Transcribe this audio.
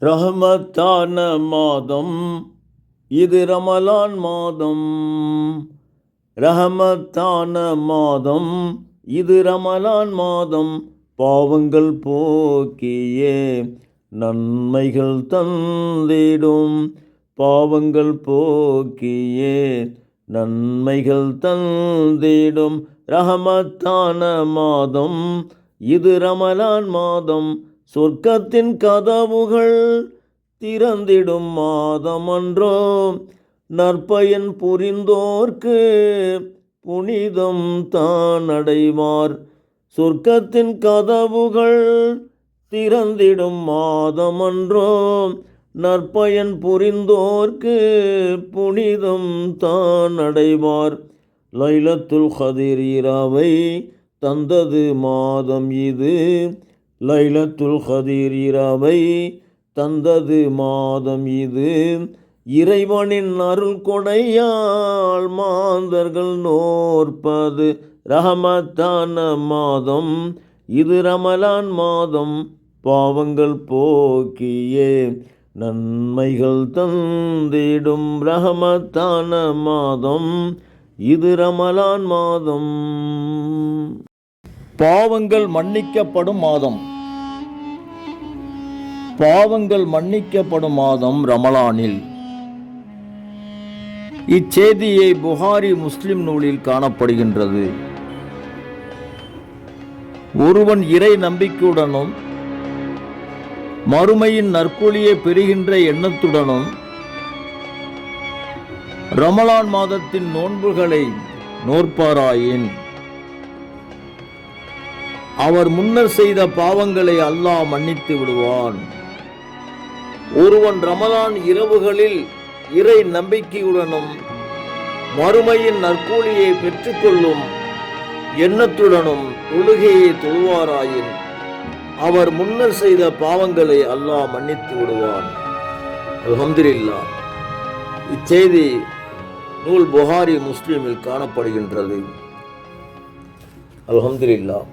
ரஹமத்தான மாதம் இது ரமலான் மாதம். ரஹமத்தான மாதம் இது ரமலான் மாதம். பாவங்கள் போக்கியே நன்மைகள் தந்திடும். பாவங்கள் போக்கியே நன்மைகள் தந்திடும். ரஹமத்தான மாதம் இது ரமலான் மாதம். சொர்க்கத்தின் கதவுகள் திறந்திடும் மாதமன்றோ. நற்பயன் புரிந்தோர்க்கு புனிதம் தான் அடைவார். சொர்க்கத்தின் கதவுகள் திறந்திடும் மாதமன்றோ. நற்பயன் புரிந்தோர்க்கு புனிதம் தான் அடைவார். லைலத்துல் கதிர் இரவை தந்தது மாதம் இது. லைலத்துல் கதிர் இரவை தந்தது மாதம் இது. இறைவனின் அருள் கொடையால் மாந்தர்கள் நோற்பது ரஹமத்தான மாதம் இது ரமலான் மாதம். பாவங்கள் போக்கியே நன்மைகள் தந்திடும். ரஹமத்தான மாதம் இது ரமலான் மாதம். பாவங்கள் மன்னிக்கப்படும் மாதம். பாவங்கள் மன்னிக்கப்படும் மாதம் ரமலானில். இச்செய்தியை புகாரி முஸ்லிம் நூலில் காணப்படுகின்றது. ஒருவன் இறை நம்பிக்கையுடனும் மறுமையின் நற்கூலியை பெறுகின்ற எண்ணத்துடனும் ரமலான் மாதத்தின் நோன்புகளை நோற்பாராயின் அவர் முன்னர் செய்த பாவங்களை அல்லாஹ் மன்னித்து விடுவான். ஒருவன் ரமலான் இரவுகளில் இறை நம்பிக்கையுடனும் மறுமையின் நற்கூலியை பெற்றுக்கொள்ளும் எண்ணத்துடனும் தொழுகையை தொழுவாராயின் அவர் முன்னர் செய்த பாவங்களை அல்லாஹ் மன்னித்து விடுவான். அல்ஹம்துலில்லாஹ். இச்செய்தி நூல் புகாரி முஸ்லிமில் காணப்படுகின்றது. அல்ஹம்துலில்லாஹ்.